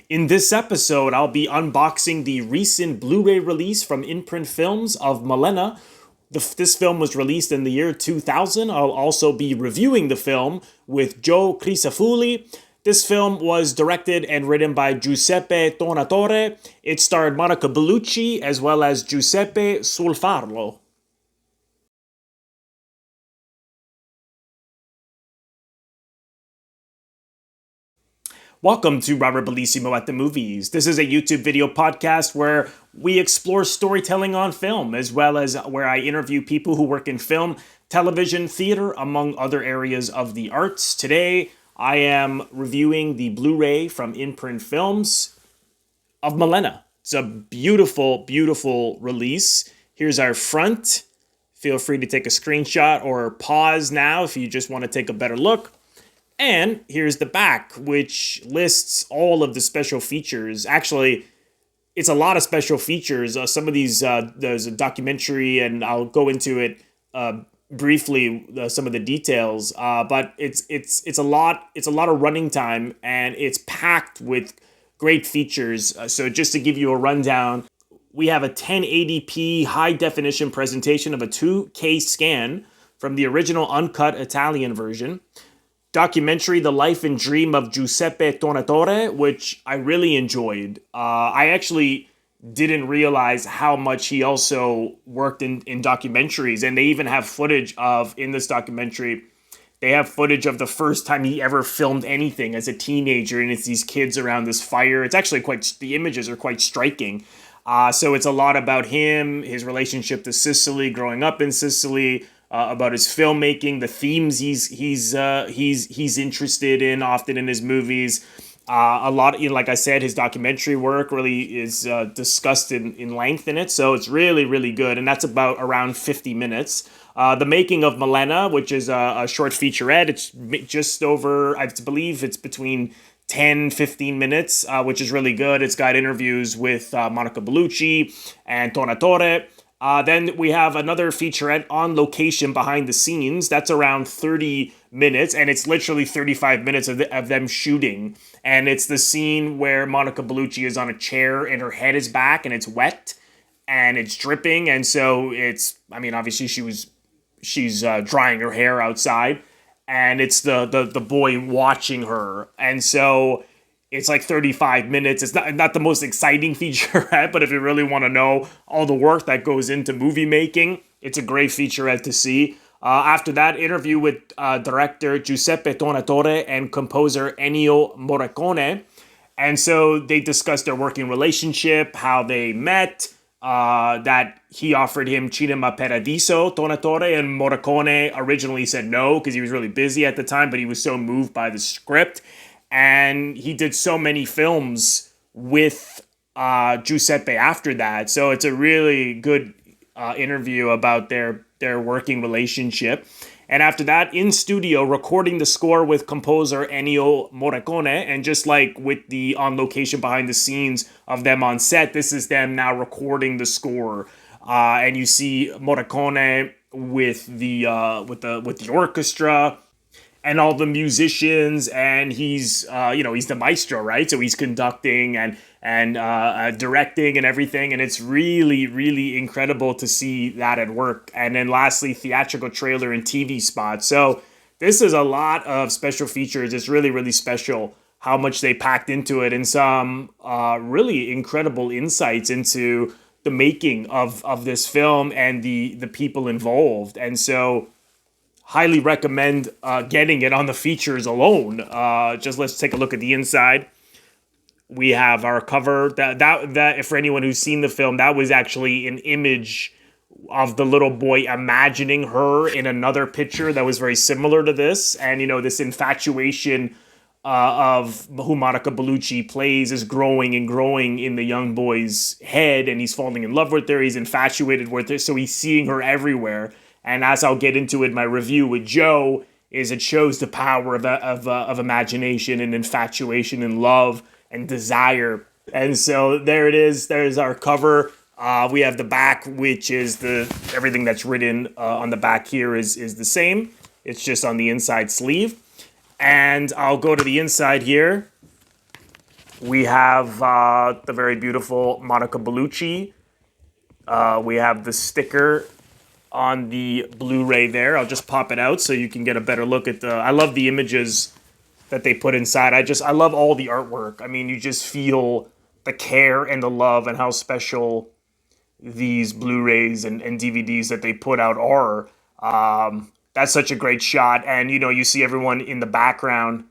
In this episode, I'll be unboxing the recent Blu-ray release from Imprint Films of Melena. This film was released in the year 2000. I'll also be reviewing the film with Joe Crisafulli. This film was directed and written by Giuseppe Tornatore. It starred Monica Bellucci as well as Giuseppe Sulfaro. Welcome to Robert Bellissimo at the Movies. This is a YouTube video podcast where we explore storytelling on film, as well as where I interview people who work in film, television, theater, among other areas of the arts. Today, I am reviewing the Blu-ray from Imprint Films of Melena. It's a beautiful, beautiful release. Here's our front. Feel free to take a screenshot or pause now if you just want to take a better look. And here's the back, which lists all of the special features. Actually, it's a lot of special features. Some of these, there's a documentary, and I'll go into it briefly, some of the details. But it's a lot. It's a lot of running time, and it's packed with great features. So just to give you a rundown, we have a 1080p high definition presentation of a 2K scan from the original uncut Italian version. Documentary, The Life and Dream of Giuseppe Tornatore, which I really enjoyed. I actually didn't realize how much he also worked in documentaries, and they even have footage of, in this documentary, they have footage of the first time he ever filmed anything as a teenager, and it's these kids around this fire. It's actually the images are quite striking. So it's a lot about him, his relationship to Sicily, growing up in Sicily, about his filmmaking, the themes he's interested in often in his movies. A lot, like I said, his documentary work really is discussed in length in it, so it's really, really good, and that's about around 50 minutes. The Making of Melena, which is a short featurette, it's just over, I believe it's between 10-15 minutes, which is really good. It's got interviews with Monica Bellucci and Tornatore. Then we have another featurette on location behind the scenes. That's around 30 minutes, and it's literally 35 minutes of them shooting. And it's the scene where Monica Bellucci is on a chair and her head is back and it's wet and it's dripping. And so obviously she's drying her hair outside, and it's the boy watching her. And so it's like 35 minutes. It's not the most exciting featurette, but if you really want to know all the work that goes into movie making, it's a great featurette to see. After that, interview with director Giuseppe Tornatore and composer Ennio Morricone. And so they discussed their working relationship, how they met, that he offered him Cinema Paradiso, Tornatore, and Morricone originally said no because he was really busy at the time, but he was so moved by the script. And he did so many films with Giuseppe after that. So it's a really good interview about their working relationship. And after that, in studio, recording the score with composer Ennio Morricone. And just like with the on location behind the scenes of them on set, this is them now recording the score. And you see Morricone with the orchestra and all the musicians, and he's the maestro, right? So he's conducting and directing and everything, and it's really, really incredible to see that at work. And then lastly, theatrical trailer and TV spots. So this is a lot of special features. It's really, really special how much they packed into it, and some really incredible insights into the making of this film and the people involved. And so highly recommend getting it on the features alone. Just let's take a look at the inside. We have our cover. That for anyone who's seen the film, that was actually an image of the little boy imagining her in another picture that was very similar to this. And, this infatuation of who Monica Bellucci plays is growing and growing in the young boy's head, and he's falling in love with her. He's infatuated with her, so he's seeing her everywhere. And as I'll get into in my review with Joe, it shows the power of imagination and infatuation and love and desire. And so there it is. There's our cover. We have the back, which is everything that's written on the back here is the same. It's just on the inside sleeve. And I'll go to the inside here. We have the very beautiful Monica Bellucci. We have the sticker on the Blu-ray there. I'll just pop it out so you can get a better look at the. I love the images that they put inside. I love all the artwork. I mean, you just feel the care and the love and how special these Blu-rays and DVDs that they put out are. That's such a great shot, and you see everyone in the background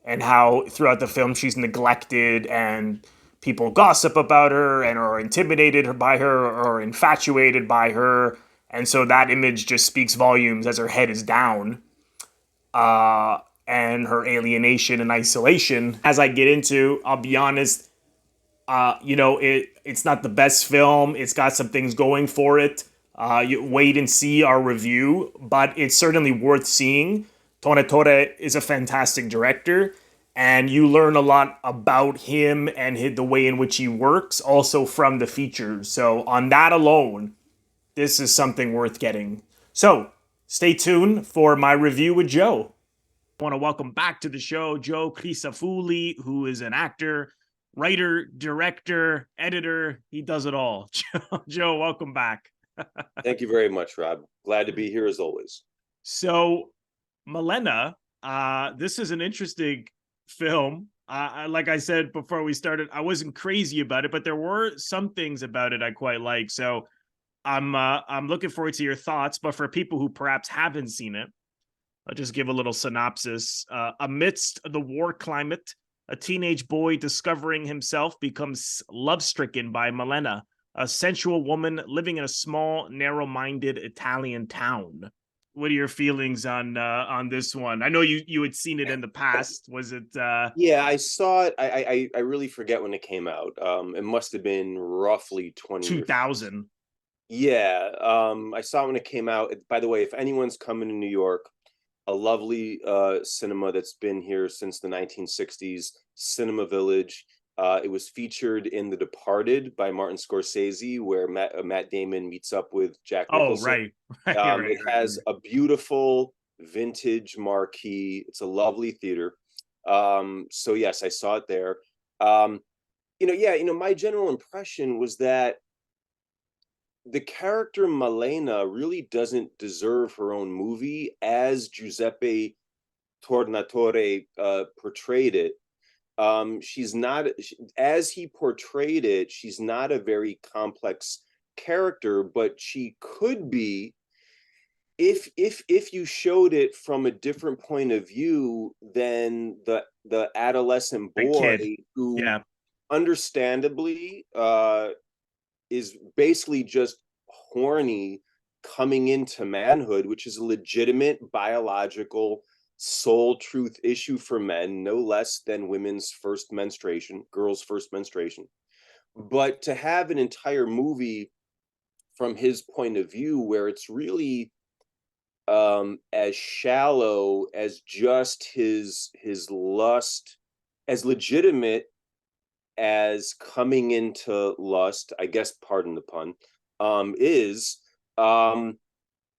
and how throughout the film she's neglected and people gossip about her and are intimidated by her or infatuated by her, and so that image just speaks volumes as her head is down, and her alienation and isolation. As I get into, I'll be honest, it's not the best film. It's got some things going for it. You wait and see our review, but it's certainly worth seeing. Tornatore is a fantastic director, and you learn a lot about him and the way in which he works, also from the features. So on that alone, this is something worth getting. So stay tuned for my review with Joe. I want to welcome back to the show Joe Crisafulli, who is an actor, writer, director, editor. He does it all. Joe, welcome back. Thank you very much, Rob. Glad to be here as always. So, Melena, this is an interesting film. Like I said before we started, I wasn't crazy about it, but there were some things about it I quite like. So, I'm looking forward to your thoughts. But for people who perhaps haven't seen it, I'll just give a little synopsis. Amidst the war climate, a teenage boy discovering himself becomes love-stricken by Melena, a sensual woman living in a small, narrow-minded Italian town. What are your feelings on this one? I know you had seen it in the past. Was it Yeah, I saw it. I really forget when it came out. It must have been roughly 20 years. 2000? Yeah, I saw it when it came out. By the way, if anyone's coming to New York, a lovely cinema that's been here since the 1960s, Cinema Village. It was featured in The Departed by Martin Scorsese, where Matt Damon meets up with Jack Oh, Nicholson. right. Right. It has a beautiful vintage marquee. It's a lovely theater. So yes, I saw it there. Um, my general impression was that the character Malena really doesn't deserve her own movie as Giuseppe Tornatore portrayed it. She's not, as he portrayed it, she's not a very complex character, but she could be if you showed it from a different point of view than the adolescent The boy kid. who Yeah. understandably is basically just horny coming into manhood, which is a legitimate biological soul truth issue for men, no less than women's first menstruation, girls' first menstruation. But to have an entire movie from his point of view where it's really as shallow as just his lust, as legitimate as coming into lust, I guess, pardon the pun, is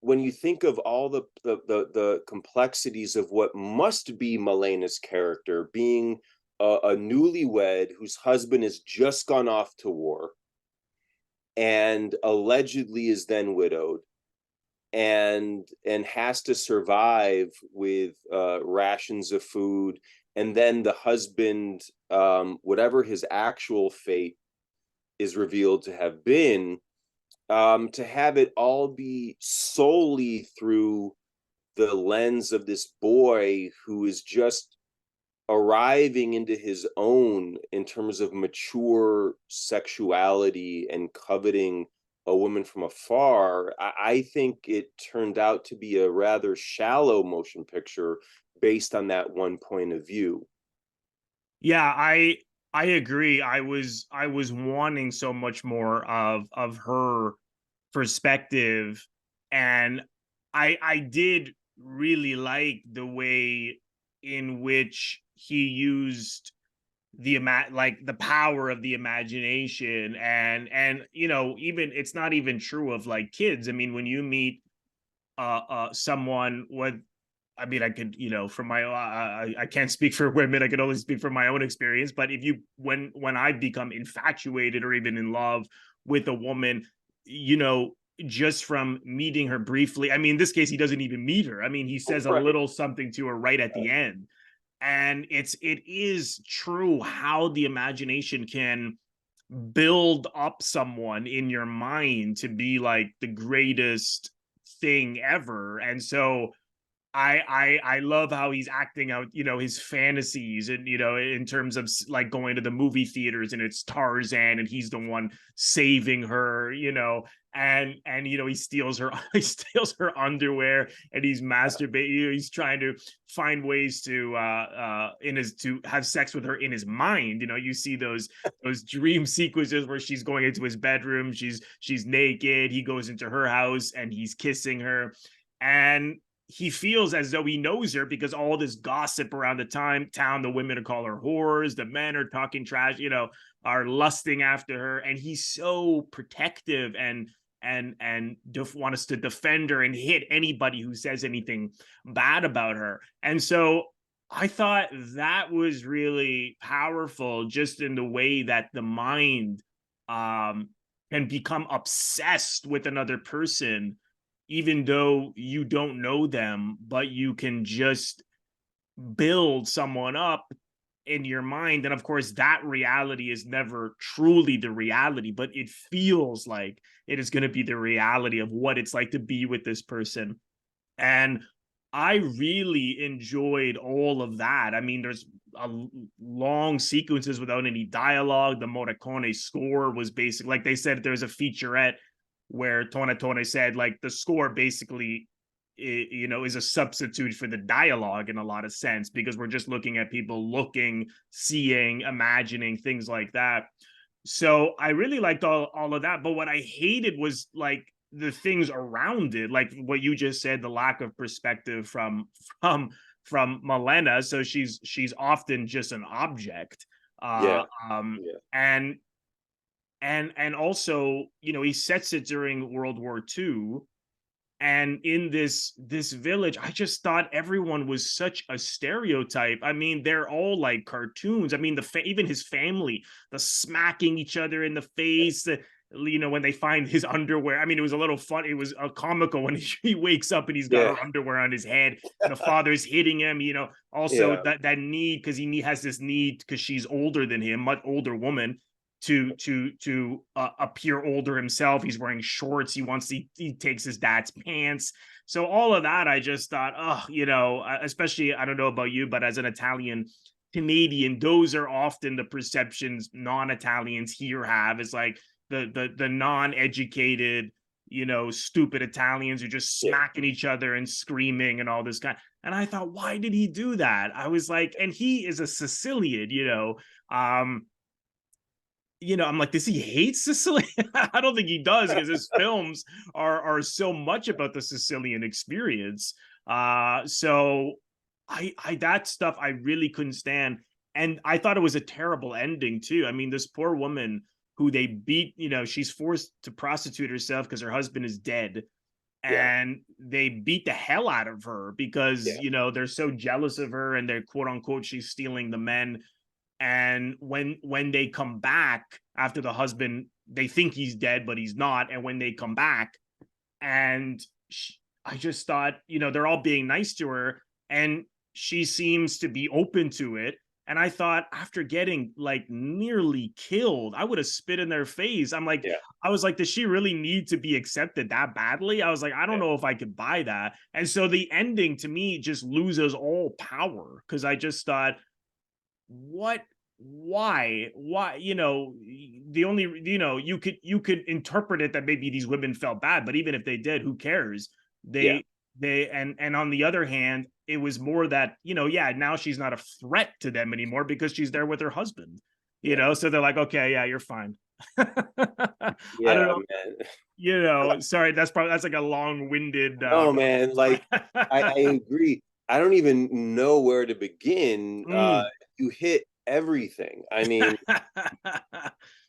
when you think of all the complexities of what must be Malena's character, being a newlywed whose husband has just gone off to war and allegedly is then widowed and has to survive with rations of food, and then the husband, whatever his actual fate is revealed to have been, to have it all be solely through the lens of this boy who is just arriving into his own in terms of mature sexuality and coveting a woman from afar. I think it turned out to be a rather shallow motion picture based on that one point of view. Yeah, I agree. I was wanting so much more of her perspective, and I did really like the way in which he used like the power of the imagination, and even it's not even true of like kids. I mean, when you meet someone with I mean, I could, from my, I can't speak for women. I could only speak from my own experience. But if you, when I become infatuated or even in love with a woman, you know, just from meeting her briefly, I mean, in this case, he doesn't even meet her. I mean, he says a Right. little something to her right at the end. And it is true how the imagination can build up someone in your mind to be like the greatest thing ever. And so I love how he's acting out, his fantasies, and in terms of like going to the movie theaters and it's Tarzan and he's the one saving her, and he steals her he steals her underwear and he's masturbating, he's trying to find ways to in his to have sex with her in his mind. You see those dream sequences where she's going into his bedroom, she's naked, he goes into her house and he's kissing her, and he feels as though he knows her because all this gossip around the town, the women call her whores, the men are talking trash, are lusting after her, and he's so protective and want us to defend her and hit anybody who says anything bad about her. And so I thought that was really powerful, just in the way that the mind can become obsessed with another person even though you don't know them, but you can just build someone up in your mind. And of course, that reality is never truly the reality, but it feels like it is going to be the reality of what it's like to be with this person. And I really enjoyed all of that. I mean, there's long sequences without any dialogue. The Morricone score was basic. Like they said, there's a featurette where Tornatore said, like, the score basically, is a substitute for the dialogue in a lot of sense, because we're just looking at people looking, seeing, imagining, things like that. So I really liked all of that. But what I hated was like the things around it, like what you just said, the lack of perspective from Malena. So she's often just an object. Yeah. Uh um Yeah. and and also, he sets it during World War II, and in this village, I just thought everyone was such a stereotype. I mean, they're all like cartoons. I mean, even his family, the smacking each other in the face, when they find his underwear. I mean, it was a little fun, it was a comical when he wakes up and he's got Yeah. her underwear on his head and the father's hitting him. Also Yeah. that need, because he has this need, because she's older than him, much older woman, to appear older himself. He's wearing shorts. He takes his dad's pants. So all of that, I just thought, oh, especially, I don't know about you, but as an Italian Canadian, those are often the perceptions non-Italians here have, is like the non-educated, stupid Italians who just Yeah. smacking each other and screaming and all this kind. And I thought, why did he do that? I was like, and he is a Sicilian, um, I'm like, does he hate Sicily? I don't think he does, because his films are so much about the Sicilian experience. So I that stuff I really couldn't stand, and I thought it was a terrible ending too. I mean, this poor woman who they beat, she's forced to prostitute herself because her husband is dead, Yeah. and they beat the hell out of her because Yeah. they're so jealous of her, and they're, quote unquote, she's stealing the men. And when they come back after the husband, they think he's dead but he's not, and when they come back, and I just thought, they're all being nice to her, and she seems to be open to it. And I thought, after getting like nearly killed, I would have spit in their face. Yeah. I was like, does she really need to be accepted that badly? I was like, I don't Yeah. know if I could buy that. And so the ending to me just loses all power, because I just thought, what, why, the only, you could interpret it that maybe these women felt bad, but even if they did, who cares? Yeah. They and on the other hand, it was more that, yeah, now she's not a threat to them anymore because she's there with her husband, Yeah. so they're like, okay, yeah, you're fine. I don't Yeah, know, man. sorry, that's like a long-winded No, man. Like, I response. agree. I don't even know where to begin. Mm. You hit everything. I mean,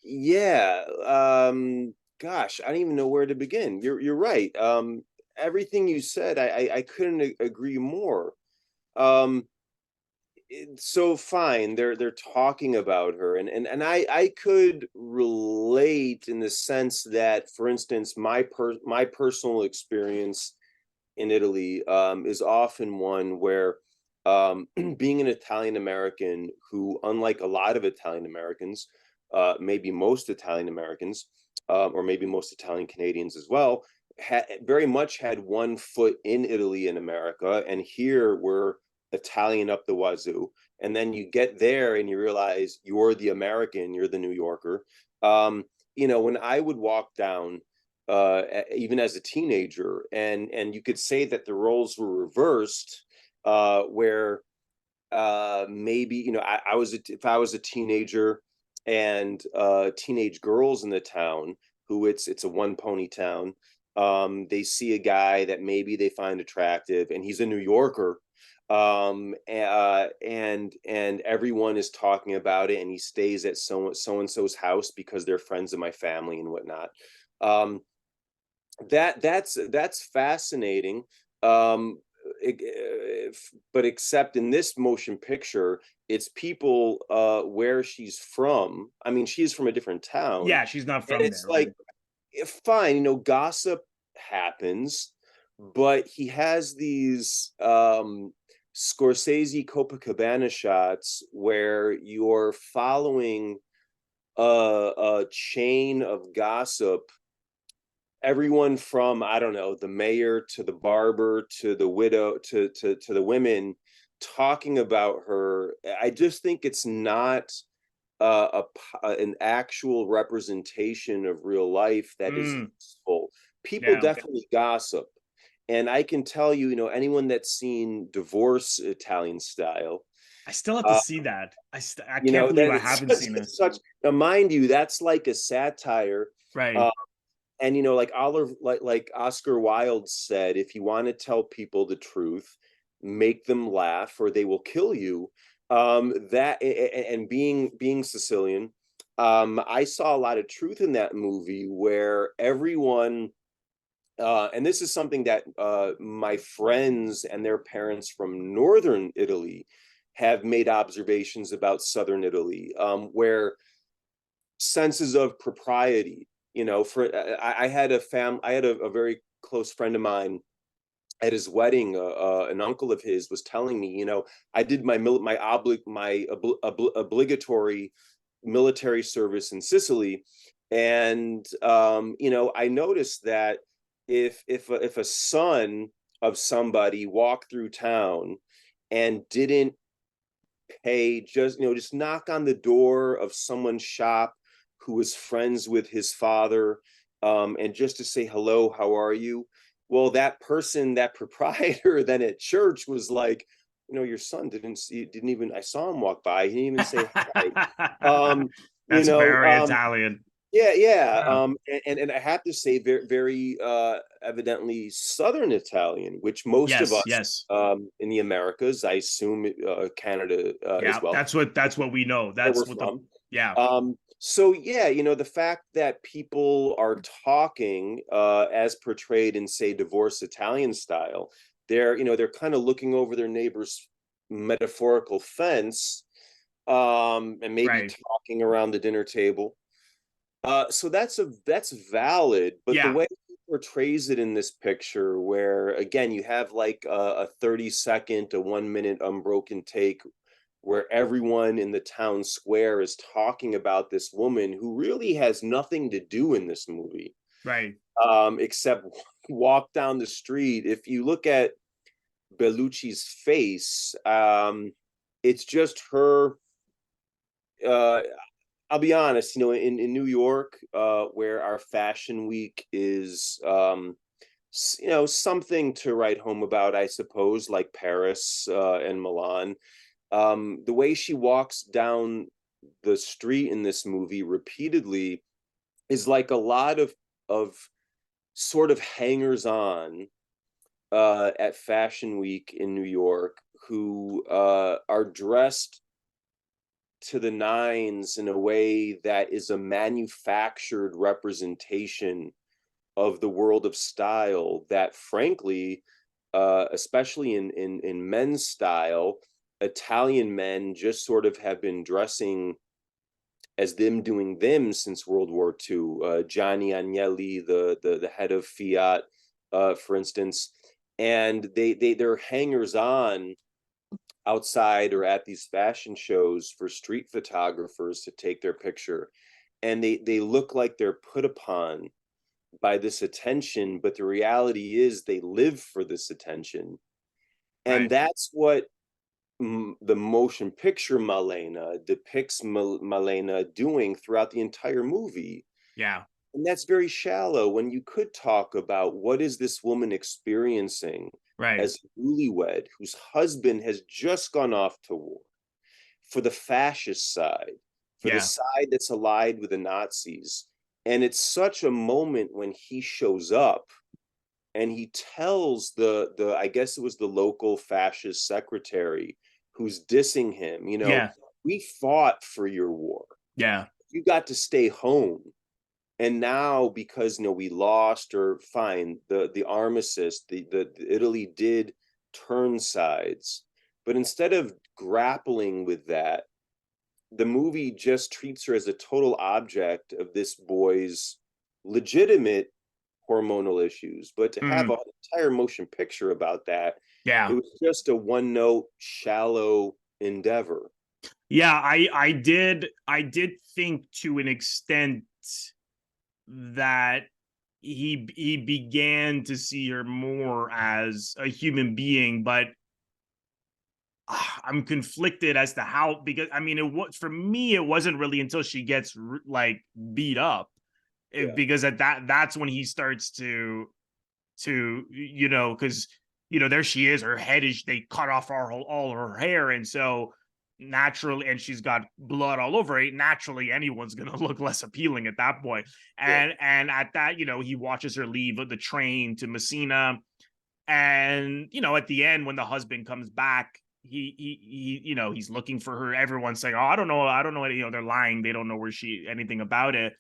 yeah. Gosh, I don't even know where to begin. You're right. everything you said, I couldn't agree more. Um, so fine, they're talking about her, and I could relate in the sense that, for instance, my personal experience in Italy is often one where being an Italian American who, unlike a lot of Italian Americans, maybe most Italian Americans, or maybe most Italian Canadians as well, very much had one foot in Italy and America, and here we're Italian up the wazoo. And then you get there and you realize you're the American, you're the New Yorker. When I would walk down even as a teenager, and you could say that the roles were reversed, where maybe if I was a teenager and teenage girls in the town who it's a one pony town, they see a guy that maybe they find attractive and he's a New Yorker, and everyone is talking about it, and he stays at so and so's house because they're friends of my family and whatnot. um that's fascinating. um but except in this motion picture, it's people where she's from. I mean, she's from a different town, Yeah, she's not and from it's there, right? like, fine, gossip happens, but he has these Scorsese Copacabana shots where you're following a chain of gossip, everyone from, I don't know, the mayor to the barber to the widow to the women talking about her. I just think it's not an actual representation of real life that is Mm, useful. People yeah. definitely gossip, and I can tell you, anyone that's seen Divorce Italian Style, I still have to uh, see that. I can't believe that I it's haven't such, seen it. it's such. Now, mind you, that's like a satire. Right. Uh, and like Oliver, like Oscar Wilde said, if you want to tell people the truth, make them laugh or they will kill you. That and being Sicilian, I saw a lot of truth in that movie where everyone, and this is something that my friends and their parents from northern Italy have made observations about southern Italy, where senses of propriety. For I had a very close friend of mine at his wedding. An uncle of his was telling me, I did my obligatory military service in Sicily, and I noticed that if a son of somebody walked through town and didn't pay, just knock on the door of someone's shop who was friends with his father, and just to say hello, how are you? Well, that person, that proprietor then at church was like, your son didn't even, I saw him walk by, he didn't even say hi. um you That's know very um Italian. yeah, yeah. Yeah. And I have to say, very, very evidently Southern Italian, which most of Yes, us yes. in the Americas, I assume Canada as Yeah, well, that's what we know. where we're That's what the from. yeah. So yeah, the fact that people are talking as portrayed in, say, Divorce Italian Style, they're kind of looking over their neighbor's metaphorical fence, and maybe Right. talking around the dinner table. So that's valid, but the Yeah. way he portrays it in this picture, where again you have like a 30-second, a 1 minute unbroken take, where everyone in the town square is talking about this woman who really has nothing to do in this movie, Right. except walk down the street. If you look at Bellucci's face, it's just her. Uh, I'll be honest, in New York, where our fashion week is, something to write home about, I suppose, like Paris and Milan. The way she walks down the street in this movie repeatedly is like a lot of sort of hangers on at Fashion Week in New York, who are dressed to the nines in a way that is a manufactured representation of the world of style that, frankly, especially in men's style, Italian men just sort of have been dressing as them doing them since World War II. Gianni Agnelli, the head of Fiat, for instance, and they're hangers on outside or at these fashion shows for street photographers to take their picture, and they look like they're put upon by this attention, but the reality is they live for this attention. And Right. that's what the motion picture Malena depicts Malena doing throughout the entire movie. Yeah. And that's very shallow when you could talk about what is this woman experiencing Right. as a newlywed whose husband has just gone off to war for the fascist side, for the Yeah. side that's allied with the Nazis. And it's such a moment when he shows up and he tells the I guess it was the local fascist secretary who's dissing him, Yeah. we fought for your war. Yeah. You got to stay home. And now, because we lost, or fine, the armistice, the Italy did turn sides, but instead of grappling with that, the movie just treats her as a total object of this boy's legitimate hormonal issues. But to have Mm. an entire motion picture about that, it Yeah. was just a one note, shallow endeavor. Yeah, I did think to an extent that he began to see her more as a human being, but I'm conflicted as to how, because I mean, it was, for me it wasn't really until she gets like beat up, Yeah. because at that's when he starts to because there she is, her head is, they cut off all her hair, and so naturally, and she's got blood all over it, naturally anyone's gonna look less appealing at that point. Yeah. And at that, he watches her leave the train to Messina, and at the end when the husband comes back, he's looking for her. Everyone's saying, oh, I don't know, they're lying, they don't know where anything about it.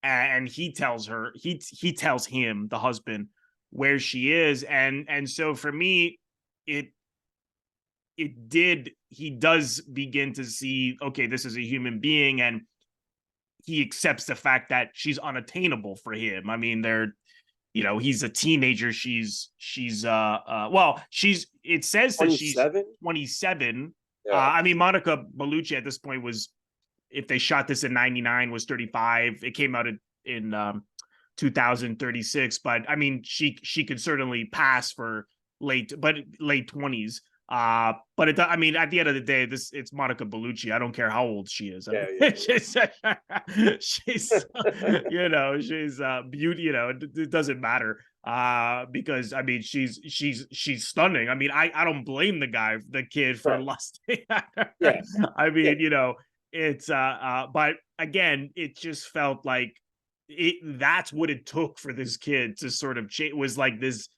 And he tells her, he tells him, the husband, where she is. And so for me, it he does begin to see, okay, this is a human being, and he accepts the fact that she's unattainable for him. I mean, he's a teenager, she's it says that she's 27. 27. Yeah. I mean, Monica Bellucci at this point was, if they shot this in 99, was 35. It came out in 2036, but I mean, she could certainly pass for late 20s. But I mean, at the end of the day, it's Monica Bellucci. I don't care how old she is. I Yeah. mean, Yeah. she's she's beauty. It doesn't matter, because I mean, she's stunning. I mean, I don't blame the kid for Right. lusting. Yeah. I Yeah. mean, it's but again, it just felt like that's what it took for this kid to sort of change. Was like this,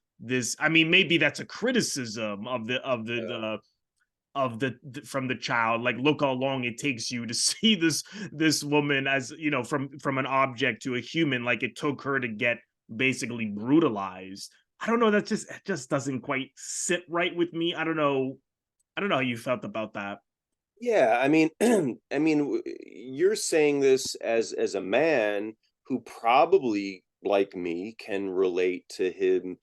I mean, maybe that's a criticism of Yeah. from the child, like, look how long it takes you to see this woman as, from an object to a human, like it took her to get basically brutalized. I don't know, it just doesn't quite sit right with me. I don't know how you felt about that. Yeah, I mean, you're saying this as a man who probably, like me, can relate to him,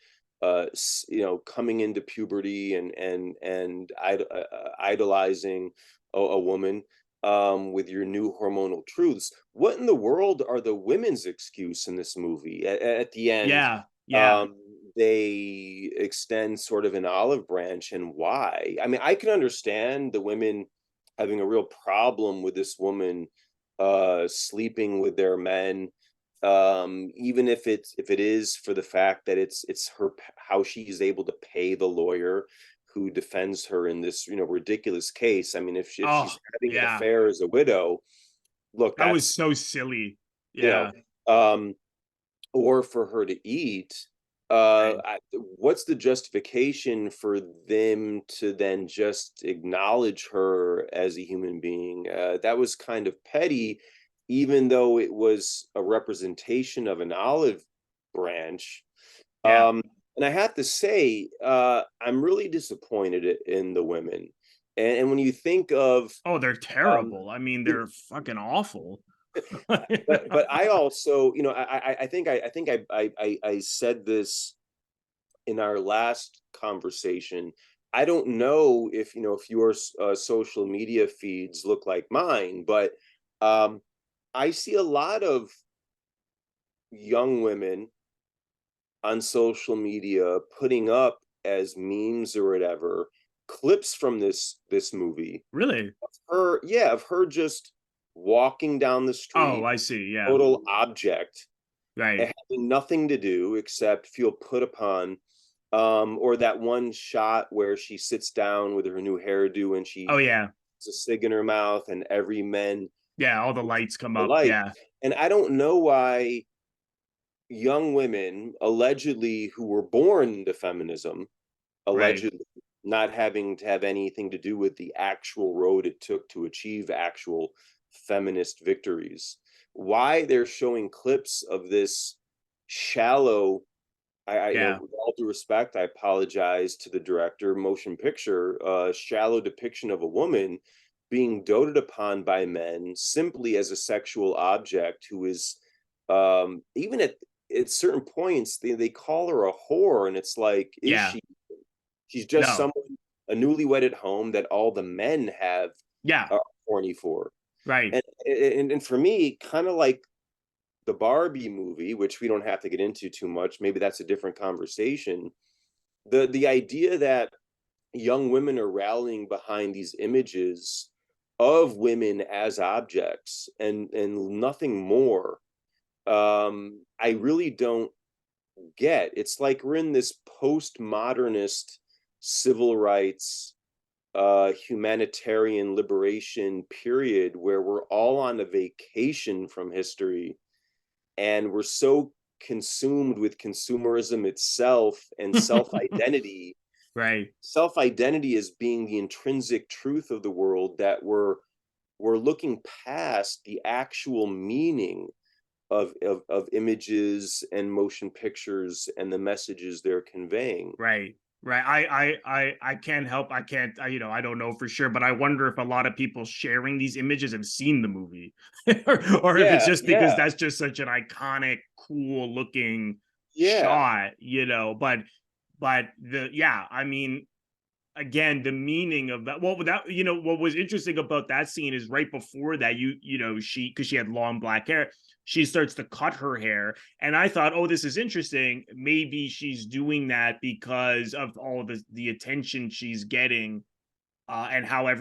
coming into puberty and idolizing a woman, with your new hormonal truths. What in the world are the women's excuse in this movie? At the end, Yeah, yeah. um, they extend sort of an olive branch, and why? I mean, I can understand the women having a real problem with this woman sleeping with their men, even if it is for the fact that it's her, how she's able to pay the lawyer who defends her in this ridiculous case. I mean, if Oh, she's having an yeah. affair as a widow, look, That was that's so silly. you know Yeah. um or for her to eat. Right. What's the justification for them to then just acknowledge her as a human being? That was kind of petty, even though it was a representation of an olive branch. Yeah. And I have to say, I'm really disappointed in the women. And when you think of, Oh, they're um, terrible. I mean, they're fucking awful. but I also, I think I said this in our last conversation. I don't know if your social media feeds look like mine, but um, I see a lot of young women on social media putting up as memes or whatever clips from this movie Really? of her, yeah, of her just walking down the Oh, street, I see. Yeah. total object, Right. having nothing to do except feel put upon. Or that one shot where she sits down with her new hairdo and Oh, she yeah. has a cig in her mouth and every man Yeah. All the lights come up. alike. Yeah. And I don't know why young women allegedly who were born into feminism, Right. allegedly not having to have anything to do with the actual road it took to achieve actual feminist victories, why they're showing clips of this shallow, Yeah. with all due respect, I apologize to the director, motion picture, shallow depiction of a woman being doted upon by men simply as a sexual object who is, even at certain points, they call her a whore. And it's like, is Yeah. she? She's just No. someone, a newlywed at home that all the men have Yeah. are horny for. Right. And for me, kind of like the Barbie movie, which we don't have to get into too much. Maybe that's a different conversation. The idea that young women are rallying behind these images of women as objects and nothing more. I really don't get. It's like we're in this postmodernist civil rights, humanitarian liberation period where we're all on a vacation from history, and we're so consumed with consumerism itself and self-identity, Right. self-identity as being the intrinsic truth of the world, that we're looking past the actual meaning of images and motion pictures and the messages they're conveying. Right. Right. I can't help. I can't, I don't know for sure, but I wonder if a lot of people sharing these images have seen the movie or if it's Yeah, just because yeah, that's just such an iconic, cool looking yeah. shot, but yeah, I mean, again, the meaning of that, well, that, what was interesting about that scene is right before that, because she had long black hair, she starts to cut her hair, and I thought, oh, this is interesting, maybe she's doing that because of all the attention she's getting, and how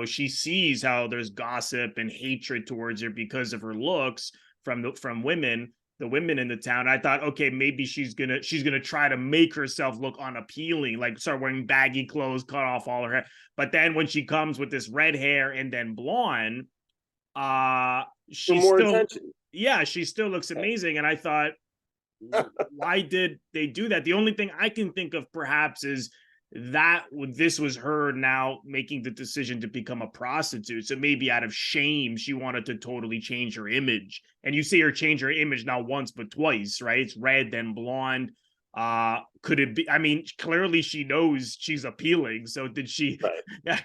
she sees how there's gossip and hatred towards her because of her looks from women, the women in the town. I thought, okay, maybe she's gonna try to make herself look unappealing, like start wearing baggy clothes, cut off all her hair. But then when she comes with this red hair and then blonde, For she's more still, attention. yeah, she still looks amazing. And I thought, why did they do that? The only thing I can think of perhaps is that this was her now making the decision to become a prostitute. So maybe out of shame, she wanted to totally change her image. And you see her change her image not once, but twice, right? It's red, then blonde. Could it be? I mean, clearly she knows she's appealing. So did she? Right.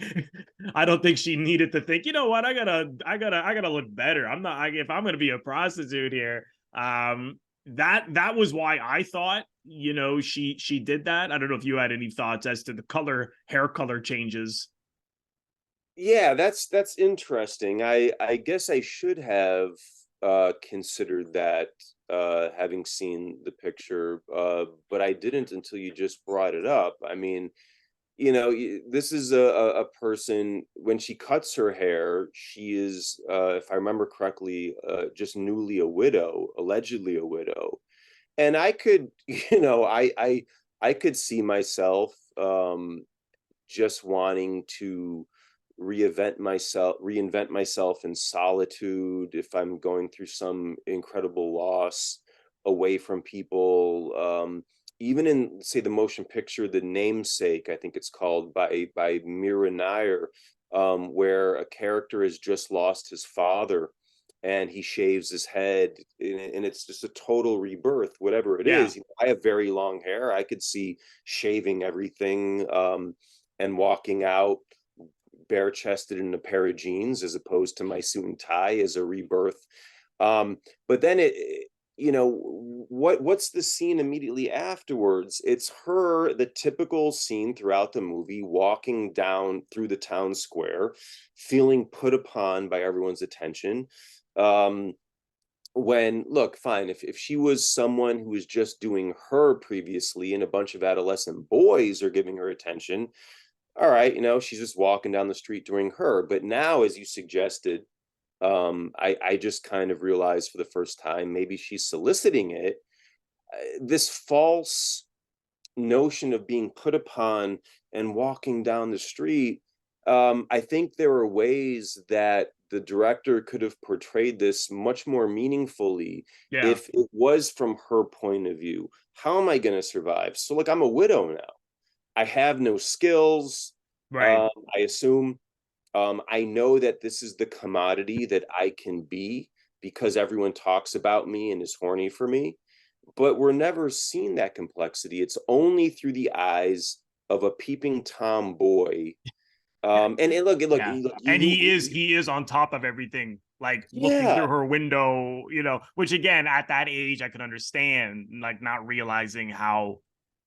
I don't think she needed to think, you know what? I gotta look better. I'm not, if I'm gonna be a prostitute here. That was why I thought, she did that. I don't know if you had any thoughts as to the hair color changes. Yeah, that's interesting. I guess I should have considered that, having seen the picture, but I didn't until you just brought it up. I mean, this is a person, when she cuts her hair, she is, if I remember correctly, just newly a widow, allegedly a widow. And I could, I could see myself, just wanting to reinvent myself in solitude if I'm going through some incredible loss, away from people. Even in, say, the motion picture The Namesake, I think it's called, by Mira Nair, where a character has just lost his father, and he shaves his head, and it's just a total rebirth, whatever it Yeah. is. I have very long hair. I could see shaving everything, and walking out bare chested in a pair of jeans as opposed to my suit and tie as a rebirth. But then what's the scene immediately afterwards? It's her, the typical scene throughout the movie, walking down through the town square, feeling put upon by everyone's attention. Um, when look, fine, if she was someone who was just doing her previously and a bunch of adolescent boys are giving her attention, all right, she's just walking down the street doing her. But now, as you suggested, I just kind of realized for the first time maybe she's soliciting it. This false notion of being put upon and walking down the street. I think there are ways that the director could have portrayed this much more meaningfully Yeah. if it was from her point of view. How am I going to survive? So, like, I'm a widow now. I have no skills. Right. I assume. I know that this is the commodity that I can be because everyone talks about me and is horny for me. But we're never seeing that complexity. It's only through the eyes of a peeping Tom boy. And look, Yeah. look, And he is on top of everything, like looking yeah, through her window, which again, at that age, I could understand, like not realizing how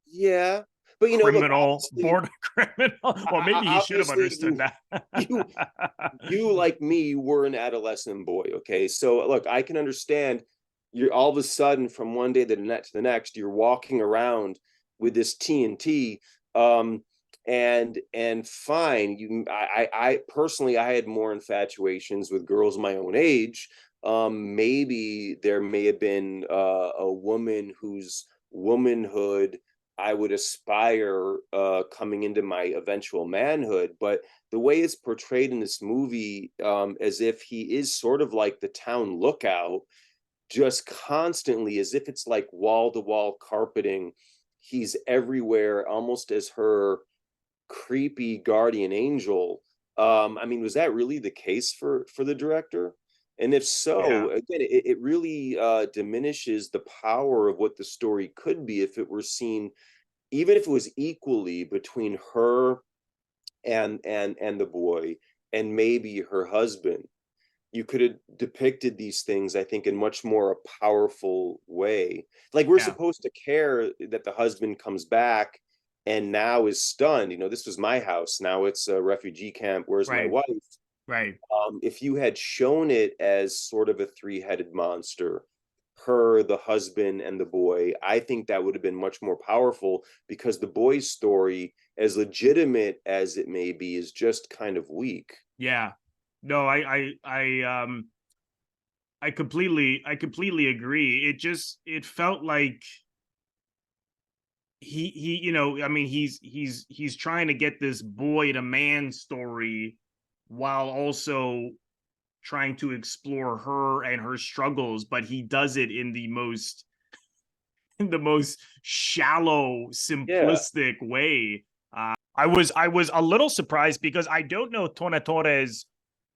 yeah. But look, criminal, border criminal. Well, maybe he should have obviously understood that. you, you like me were an adolescent boy. Okay, so look, I can understand. You're all of a sudden from one day to the next, you're walking around with this TNT. And fine, I personally, I had more infatuations with girls my own age. Maybe there may have been a woman whose womanhood I would aspire coming into my eventual manhood. But the way it's portrayed in this movie, as if he is sort of like the town lookout, just constantly, as if it's like wall to wall carpeting. He's everywhere, almost as her creepy guardian angel. I mean, was that really the case for the director? And if so, Yeah. again, it really diminishes the power of what the story could be if it were seen, even if it was equally between her and the boy and maybe her husband. You could have depicted these things, I think, in much more a powerful way. Like, we're Yeah. supposed to care that the husband comes back and now is stunned. This was my house, now it's a refugee camp, where's my Right. wife? Right. If you had shown it as sort of a three-headed monster, her, the husband, and the boy, I think that would have been much more powerful, because the boy's story, as legitimate as it may be, is just kind of weak. Yeah. No, I completely agree. It felt like I mean, he's trying to get this boy to man story while also trying to explore her and her struggles, but he does it in the most shallow, Yeah, simplistic way. I was a little surprised because I don't know Tornatore's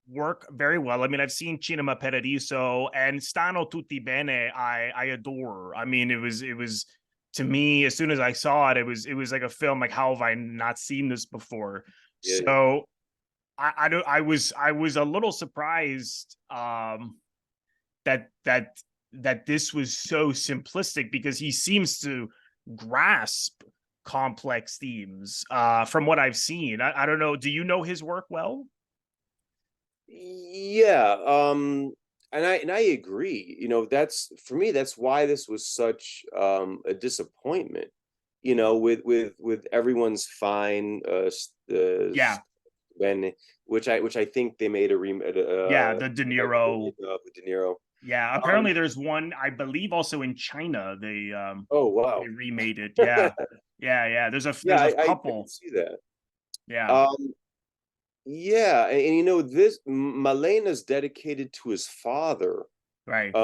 work very well. I mean, I've seen Cinema Paradiso and Stano Tutti Bene. I adore. I mean, it was to me, as soon as I saw it, it was like a film. Like, how have I not seen this before? yeah, yeah. So I don't. I was a little surprised that this was so simplistic, because he seems to grasp complex themes from what I've seen. I don't know. Do you know his work well? Yeah, and I agree. That's, for me, that's why this was such a disappointment. With everyone's fine, Yeah. when which I think they made Yeah, the De a Niro. remake of with De Niro. Yeah, Um, apparently there's one, I believe, also in China. They oh they wow, remade it. Yeah. Yeah, yeah. There's a yeah, there's a I can couple. see that. Yeah. Um, yeah, and this Malena's dedicated to his father Right.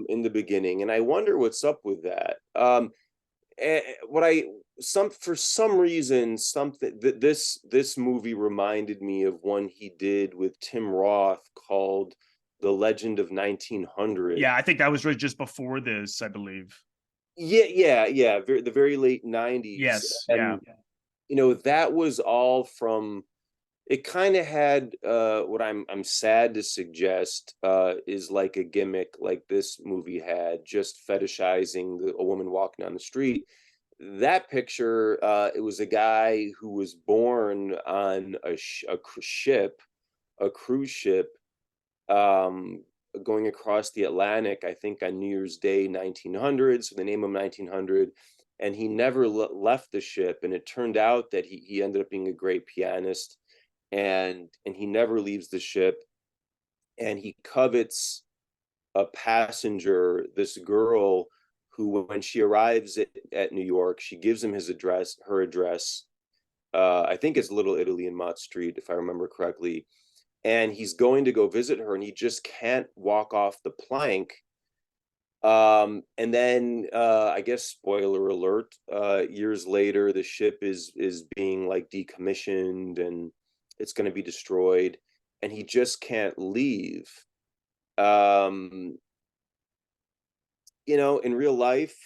in the beginning, and I wonder what's up with that. What I some for some reason, something that this movie reminded me of one he did with Tim Roth called The Legend of 1900. Yeah, I think that was just before this, I believe. Yeah. The very late 90s. Yes, yeah, And, that was all from, it kind of had what I'm sad to suggest is like a gimmick like this movie had, just fetishizing a woman walking down the street. That picture, it was a guy who was born on a cruise ship, um, going across the Atlantic, I think on New Year's Day 1900. So they name him 1900. And he never left the ship. And it turned out that he ended up being a great pianist, and he never leaves the ship. And he covets a passenger, this girl who, when she arrives at New York, she gives him her address. I think it's Little Italy in Mott Street, if I remember correctly. And he's going to go visit her, and he just can't walk off the plank. And then, I guess, spoiler alert, years later, the ship is being like decommissioned, and it's going to be destroyed, and he just can't leave. Um, in real life,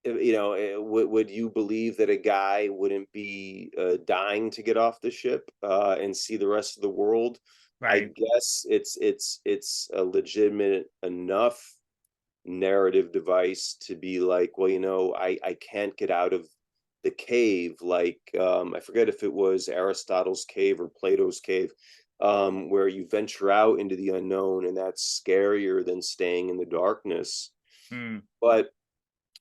would you believe that a guy wouldn't be dying to get off the ship and see the rest of the world? I right. guess it's a legitimate enough narrative device to be like, well, I can't get out of the cave. Like, I forget if it was Aristotle's cave or Plato's cave, where you venture out into the unknown, and that's scarier than staying in the darkness. Hmm. But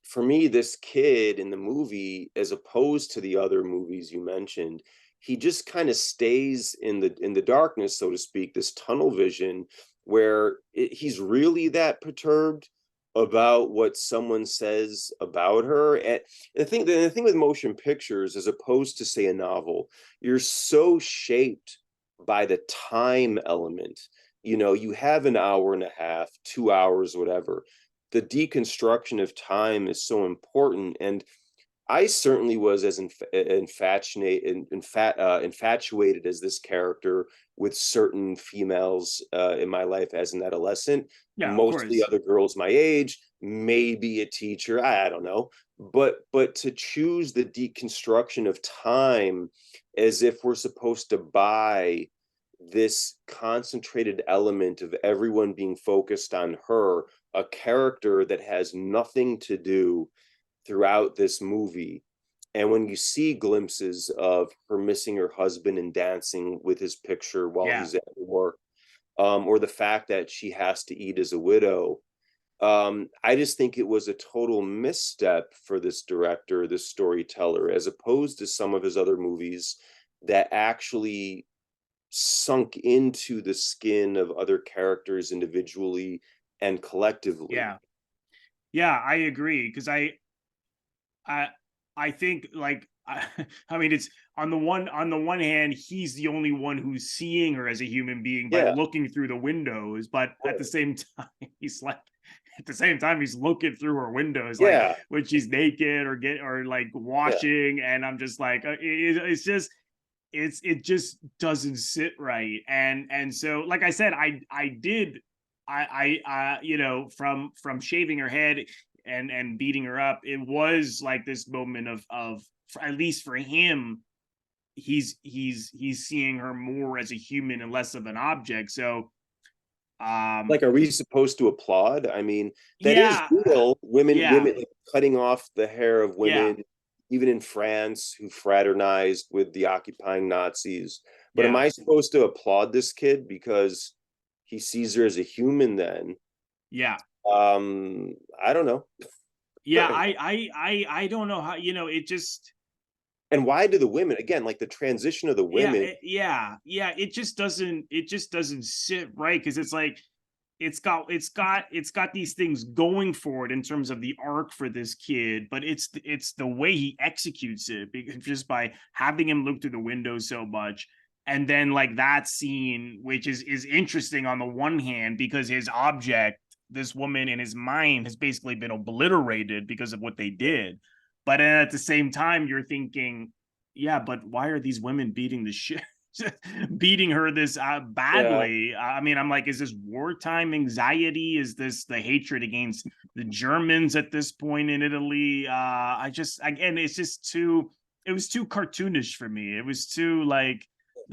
for me, this kid in the movie, as opposed to the other movies you mentioned, he just kind of stays in the darkness, so to speak, this tunnel vision, where he's really that perturbed about what someone says about her. And the thing with motion pictures, as opposed to, say, a novel, you're so shaped by the time element. You have an hour and a half, 2 hours, whatever. The deconstruction of time is so important. And I certainly was as infatuated as this character with certain females in my life as an adolescent, Yeah, of mostly course. other girls my age, maybe a teacher, I don't know. But to choose the deconstruction of time as if we're supposed to buy this concentrated element of everyone being focused on her, a character that has nothing to do throughout this movie. And when you see glimpses of her missing her husband and dancing with his picture while Yeah, he's at work, or the fact that she has to eat as a widow, I just think it was a total misstep for this director, this storyteller, as opposed to some of his other movies that actually sunk into the skin of other characters individually and collectively. yeah, yeah. I agree because I I think like I mean it's on the one hand he's the only one who's seeing her as a human being by Yeah, looking through the windows, but at the same time he's like at the same time he's looking through her windows like yeah, when she's naked or like yeah. washing, and I'm just like it's just it just doesn't sit right. And so like I said, I did from shaving her head and beating her up, it was like this moment of at least for him, he's seeing her more as a human and less of an object. So Like, are we supposed to applaud? I mean, that is yeah, real. yeah, Women like, cutting off the hair of yeah, women, even in France, who fraternized with the occupying Nazis. But am yeah, I supposed to applaud this kid because he sees her as a human then? yeah, I don't know. yeah. I don't know how, it just And why do the women, again, like the transition of the women? yeah, it just doesn't sit right because it's like it's got these things going for it in terms of the arc for this kid, but it's the way he executes it just by having him look through the window so much. And then like that scene, which is interesting on the one hand because his object, this woman in his mind, has basically been obliterated because of what they did. But then at the same time, you're thinking, yeah, but why are these women beating the shit beating her this Yeah. badly. I mean, I'm like, is this wartime anxiety? Is this the hatred against the Germans at this point in Italy? I just, again, it's just too, it was too cartoonish for me. It was too like,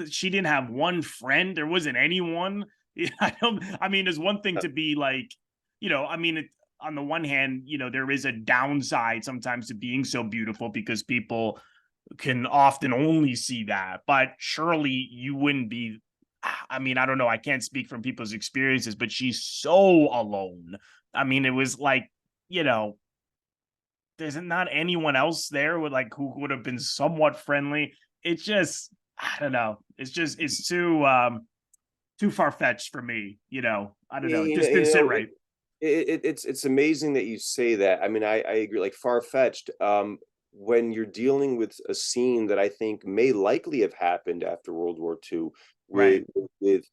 she didn't have one friend. There wasn't anyone. Yeah, I don't, I mean, there's one thing to be like, I mean, on the one hand, there is a downside sometimes to being so beautiful because people can often only see that. But surely you wouldn't be. I mean, I don't know. I can't speak from people's experiences, but she's so alone. I mean, it was like, you know, there's not anyone else there with like who would have been somewhat friendly. It's just, I don't know. It's too far fetched for me. I don't know. It just didn't sit right. It's amazing that you say that. I mean, I agree. Like far-fetched. When you're dealing with a scene that I think may likely have happened after World War II Right. with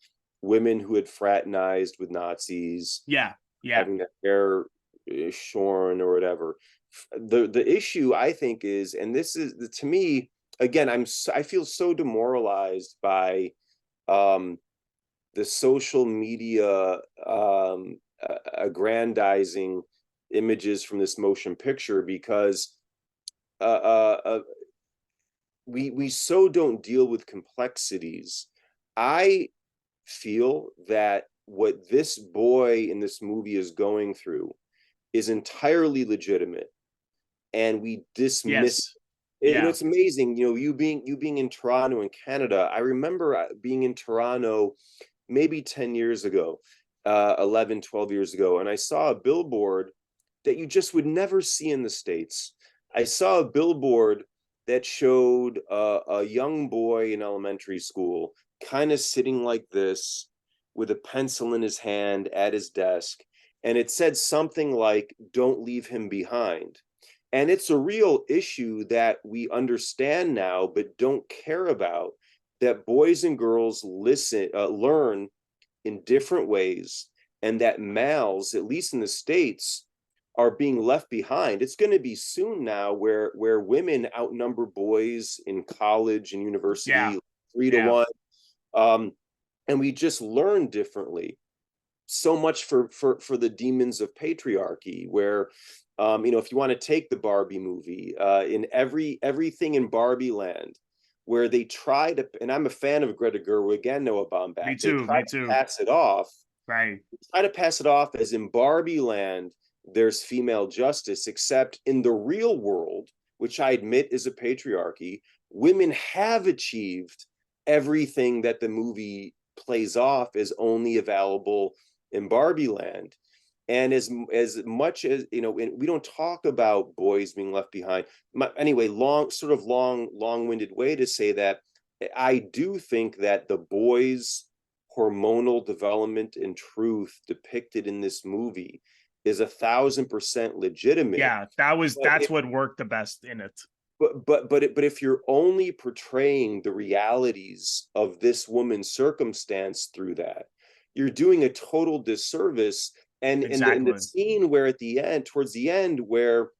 women who had fraternized with Nazis, Yeah. Yeah. having their hair shorn or whatever. The issue I think is, and this is to me again, I feel so demoralized by um the social media aggrandizing images from this motion picture because uh, uh, uh, we so don't deal with complexities. I feel that what this boy in this movie is going through is entirely legitimate, and we dismiss Yes. it. Yeah. It's amazing, you being in Toronto in Canada. I remember being in Toronto maybe 10 years ago, 11, 12 years ago, and I saw a billboard that you just would never see in the States. I saw a billboard that showed a young boy in elementary school kind of sitting like this with a pencil in his hand at his desk. And it said something like, "Don't leave him behind." And it's a real issue that we understand now, but don't care about, that boys and girls learn in different ways, and that males, at least in the States, are being left behind. It's going to be soon now where women outnumber boys in college and Yeah. university 3 to Yeah. 1. Um, and we just learn differently. So much for the demons of patriarchy, where if you want to take the Barbie movie, in everything in Barbie land, where they try to, and I'm a fan of Greta Gerwig and Noah Me Baumbach, they too. try Me to too. pass it off, Right. as in Barbie land, there's female justice, except in the real world, which I admit is a patriarchy, women have achieved everything that the movie plays off as only available in Barbie land. And as much as we don't talk about boys being left behind. Anyway, long-winded way to say that I do think that the boys' hormonal development and truth depicted in this movie is 1,000% legitimate. Yeah, But that's if what worked the best in it. but if you're only portraying the realities of this woman's circumstance through that, you're doing a total disservice. And in the Exactly. scene where towards the end, where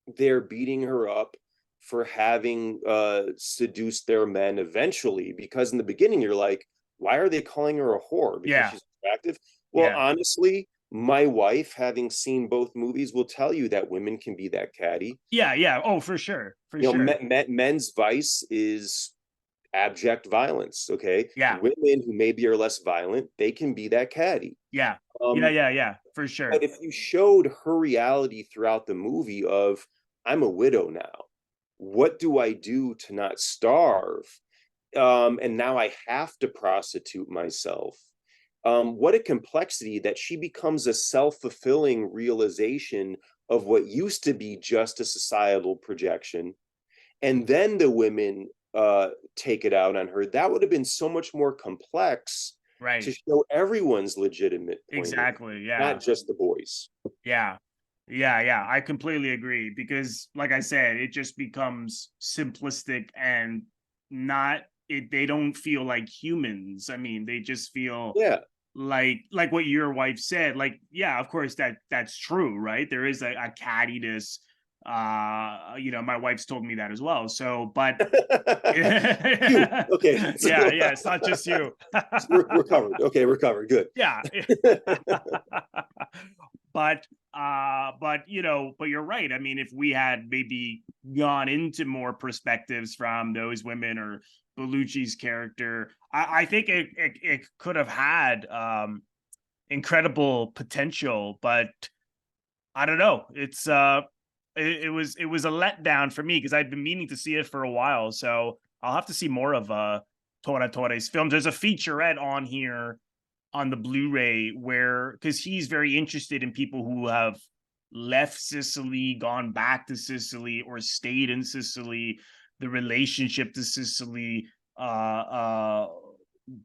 they're beating her up for having seduced their men eventually, because in the beginning you're like, why are they calling her a whore? Because Yeah. she's attractive? Well, Yeah. honestly, my wife, having seen both movies, will tell you that women can be that catty. Yeah. Yeah. Oh, for sure. For sure. Men's vice is abject violence. Okay, Yeah. women who maybe are less violent, they can be that catty. Yeah. Yeah. um Yeah. Yeah. For but sure. if you showed her reality throughout the movie of, I'm a widow now, what do I do to not starve, and now I have to prostitute myself. What a complexity, that she becomes a self-fulfilling realization of what used to be just a societal projection, and then the women take it out on her. That would have been so much more complex to Right. show everyone's legitimate point of view, Exactly. Yeah. not just the boys. Yeah. Yeah. Yeah. I completely agree because, like I said, it just becomes simplistic and not it. They don't feel like humans. I mean, they just feel Yeah, like what your wife said. Like, yeah, of course that's true, right? There is a cattiness My wife's told me that as well. So, but You okay? yeah, it's not just you. We're covered. Okay, we're covered. Good. Yeah. but but you're right. I mean, if we had maybe gone into more perspectives from those women or Bellucci's character, I think it could have had incredible potential, but I don't know. It was a letdown for me because I'd been meaning to see it for a while. So I'll have to see more of Tornatore's films. There's a featurette on here on the Blu-ray where, because he's very interested in people who have left Sicily, gone back to Sicily, or stayed in Sicily, the relationship to Sicily,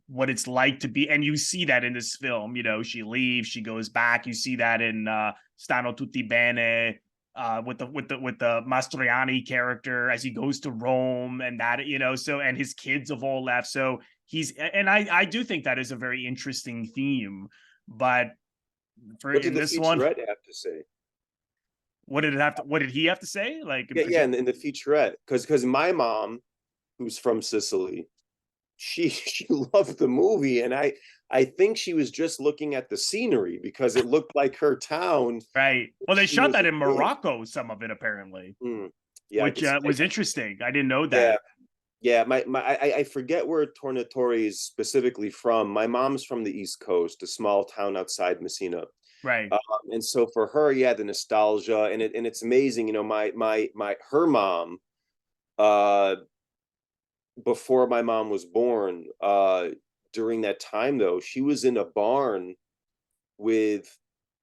what it's like to be, and you see that in this film. She leaves, she goes back. You see that in Stanno Tutti Bene, with the Mastroianni character as he goes to Rome, and that, so, and his kids have all left. So I do think that is a very interesting theme. But What did in the this one, featurette have to say? what did he have to say? Like, Yeah, in the featurette, because my mom, who's from Sicily, she loved the movie, and I think she was just looking at the scenery because it looked like her town. Right. Well, they She shot was that a in kid. Morocco, some of it apparently, Yeah, which was interesting. I didn't know yeah, that. yeah. I forget where Tornatore is specifically from. My mom's from the East Coast, a small town outside Messina. Right. And so for her, yeah, the nostalgia, and it's amazing. Her mom, uh, before my mom was born, during that time though, she was in a barn with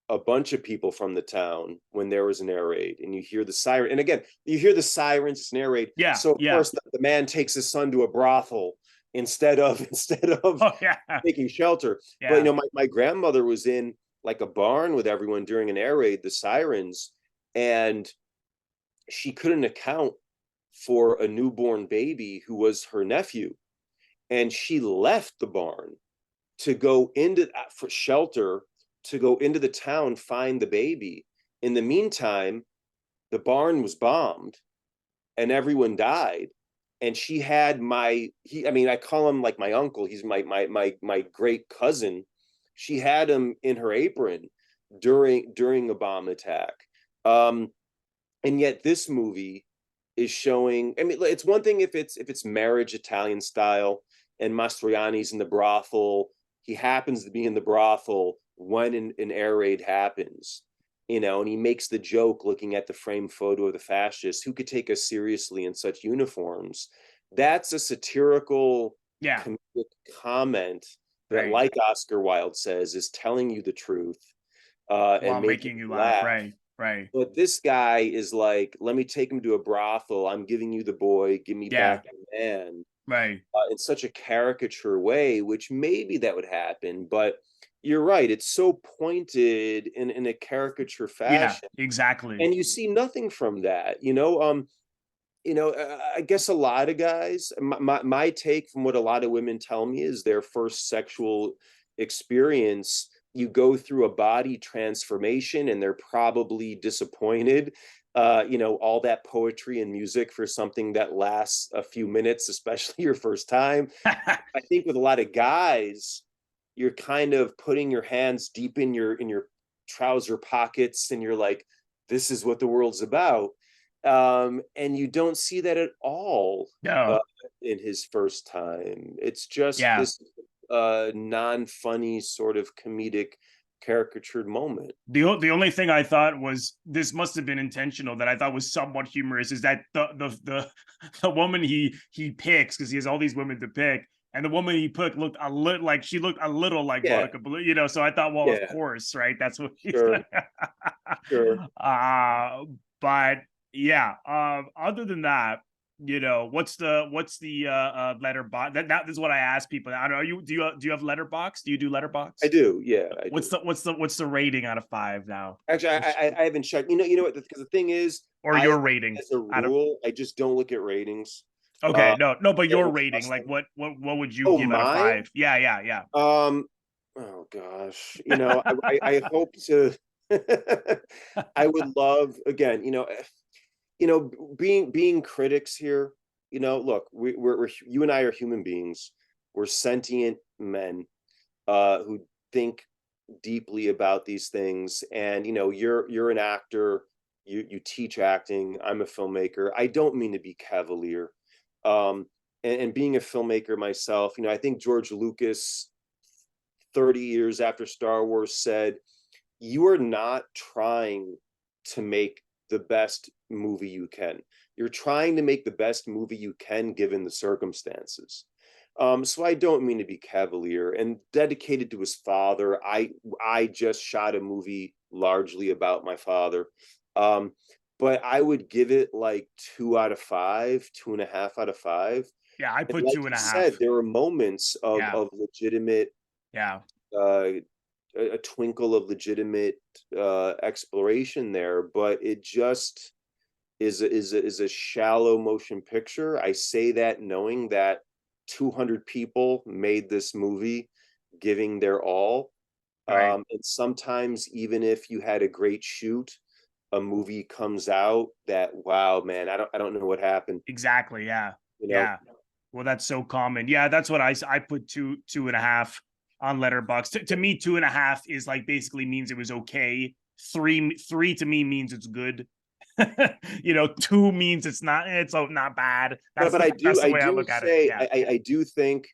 a bunch of people from the town when there was an air raid, and you hear the siren, and again you hear the sirens, it's an air raid. Yeah. So of Yeah. course the man takes his son to a brothel instead of Oh yeah. taking shelter. But Yeah. my grandmother was in like a barn with everyone during an air raid, the sirens, and she couldn't account for a newborn baby who was her nephew, and she left the barn to go into for shelter, to go into the town, find the baby. In the meantime, the barn was bombed and everyone died. And she had I call him like my uncle. He's my great cousin. She had him in her apron during a bomb attack. Um, and yet this movie is showing. I mean, it's one thing if it's marriage Italian style and Mastroianni's in the brothel. He happens to be in the brothel when an air raid happens, and he makes the joke looking at the framed photo of the fascists. Who could take us seriously in such uniforms? That's a satirical, Yeah. comedic comment that, Right. like Oscar Wilde says, is telling you the truth, While and making making you you laugh. laugh. Right. Right. But this guy is like, let me take him to a brothel. I'm giving you the boy. Give me Yeah. back the man. Right. In such a caricature way, which maybe that would happen. But you're right. It's so pointed in a caricature Yeah. fashion. Exactly. And you see nothing from that. I guess a lot of guys, my take from what a lot of women tell me is their first sexual experience, you go through a body transformation and they're probably disappointed. All that poetry and music for something that lasts a few minutes, especially your first time. I think with a lot of guys, you're kind of putting your hands deep in your trouser pockets, and you're like, this is what the world's about. And you don't see that at all uh, No. in his first time. It's just Yeah. this non-funny sort of comedic caricatured moment. The only thing I thought was, this must have been intentional, that I thought was somewhat humorous, is that the woman he picks, because he has all these women to pick, and the woman he picked looked a little like, she looked a little like Yeah, Monica Blue, so I thought, well, of yeah, course, right? That's what he's sure, sure. but yeah, other than that, what's the letterbox, that is what I ask people. I don't know, do you have letterbox? Do you do letterbox? I do, yeah, I do. What's the rating out of 5 now? Actually, I haven't checked. You know what? Because the thing is, Or I, your rating as a out of, rule, I just don't look at ratings. okay, Uh, no, but I your don't rating, trust like them. what would you Oh, give out of mine? 5? Yeah. Oh gosh, I hope to. I would love again. being critics here, look, we're you and I are human beings. We're sentient men who think deeply about these things. And you're an actor. You teach acting. I'm a filmmaker. I don't mean to be cavalier. And being a filmmaker myself, I think George Lucas, 30 years after Star Wars, said, "You are not trying to make the best movie you can. You're trying to make the best movie you can given the circumstances." So I don't mean to be cavalier. And dedicated to his father, I just shot a movie largely about my father. Um, but I would give it like 2 out of 5, 2.5 out of 5. Yeah, I And put like two and you a said, half. there were moments of Yeah, of legitimate, yeah, uh, a twinkle of legitimate exploration there, but it just is a shallow motion picture. I say that knowing that 200 people made this movie, giving their all. right. And sometimes, even if you had a great shoot, a movie comes out that, wow, man, I don't know what happened. Exactly. Yeah. You know, Yeah. Well, that's so common. Yeah, that's what I put two and a half on Letterbox. To me, two and a half is like basically means it was okay. Three to me means it's good. Two means it's not bad. but That's but the I that's do the I way I do look at it. say Yeah. I do think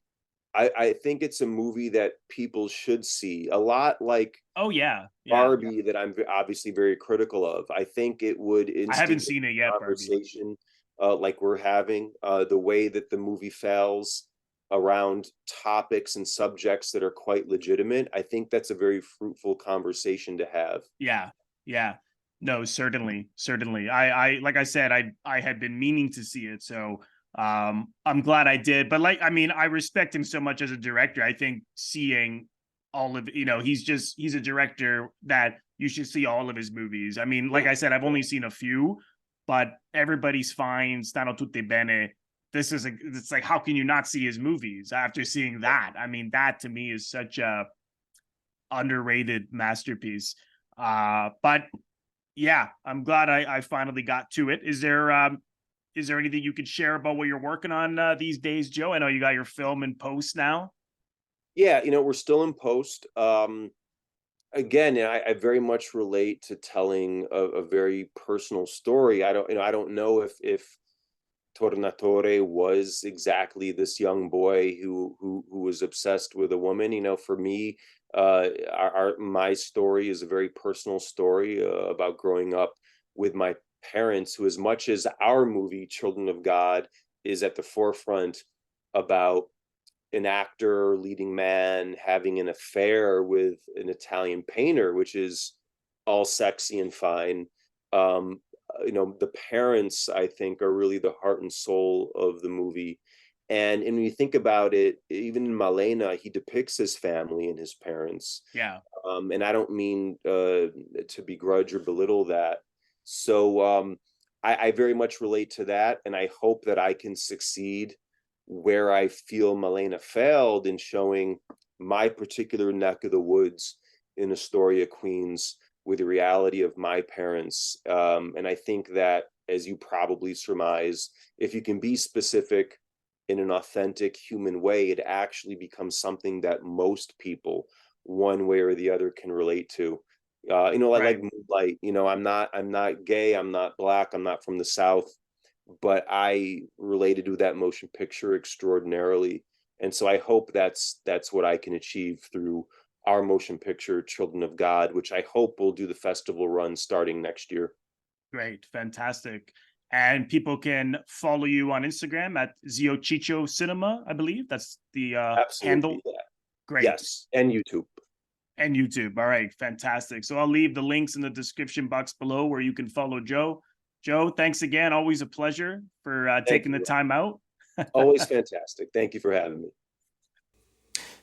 I think it's a movie that people should see. A lot like Oh yeah. Yeah. Barbie, that I'm obviously very critical of. I think it would I haven't instigate seen it a yet, Barbie. conversation like we're having. The way that the movie fails around topics and subjects that are quite legitimate, I think that's a very fruitful conversation to have. Yeah. Yeah. No, certainly. Certainly. I like I said, I had been meaning to see it, so I'm glad I did. But like I mean, I respect him so much as a director. I think seeing all of he's a director that you should see all of his movies. I mean, like Yeah. I said, I've only seen a few, but Everybody's Fine, Stanno Tutte Bene. It's like how can you not see his movies after seeing that? I mean, that to me is such a underrated masterpiece. But yeah, I'm glad I finally got to it. Is there anything you could share about what you're working on these days, Joe? I know you got your film in post now. Yeah, we're still in post. Again, I very much relate to telling a very personal story. I don't know if Tornatore was exactly this young boy who was obsessed with a woman. For me, my story is a very personal story about growing up with my parents, who, as much as our movie Children of God is at the forefront about an actor, leading man, having an affair with an Italian painter, which is all sexy and fine. The parents, I think, are really the heart and soul of the movie. And when you think about it, even in Malena, he depicts his family and his parents. Yeah, And I don't mean to begrudge or belittle that. So I very much relate to that. And I hope that I can succeed where I feel Malena failed in showing my particular neck of the woods in Astoria, Queens, with the reality of my parents. And I think that, as you probably surmise, if you can be specific in an authentic human way, it actually becomes something that most people, one way or the other, can relate to. Like right. Moonlight. I'm not gay. I'm not black. I'm not from the South, but I related to that motion picture extraordinarily. And so I hope that's what I can achieve through our motion picture, Children of God, which I hope will do the festival run starting next year. Great, fantastic. And people can follow you on Instagram at Zio Cinema, I believe. That's the Absolutely. handle. Yeah. Great. Yes. And YouTube. And YouTube. All right, fantastic. So I'll leave the links in the description box below where you can follow Joe. Joe, thanks again. Always a pleasure for Thank taking the you. time out. Always fantastic. Thank you for having me.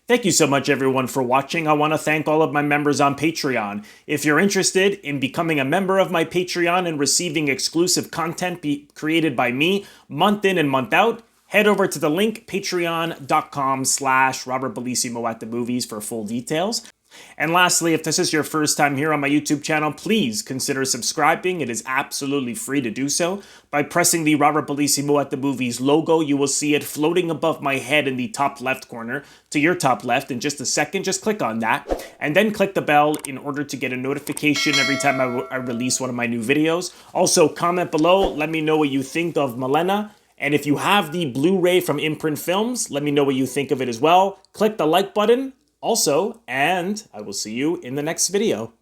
Thank you so much, everyone, for watching. I want to thank all of my members on Patreon. If you're interested in becoming a member of my Patreon and receiving exclusive content created by me month in and month out, head over to the link patreon.com/Robert Bellissimo at the movies for full details. And lastly, if this is your first time here on my YouTube channel, please consider subscribing. It is absolutely free to do so. By pressing the Robert Bellissimo at the Movies logo, you will see it floating above my head in the top left corner to your top left in just a second. Just click on that and then click the bell in order to get a notification every time I release one of my new videos. Also, comment below, let me know what you think of Melena. And if you have the Blu-ray from Imprint Films, let me know what you think of it as well. Click the like button also, and I will see you in the next video.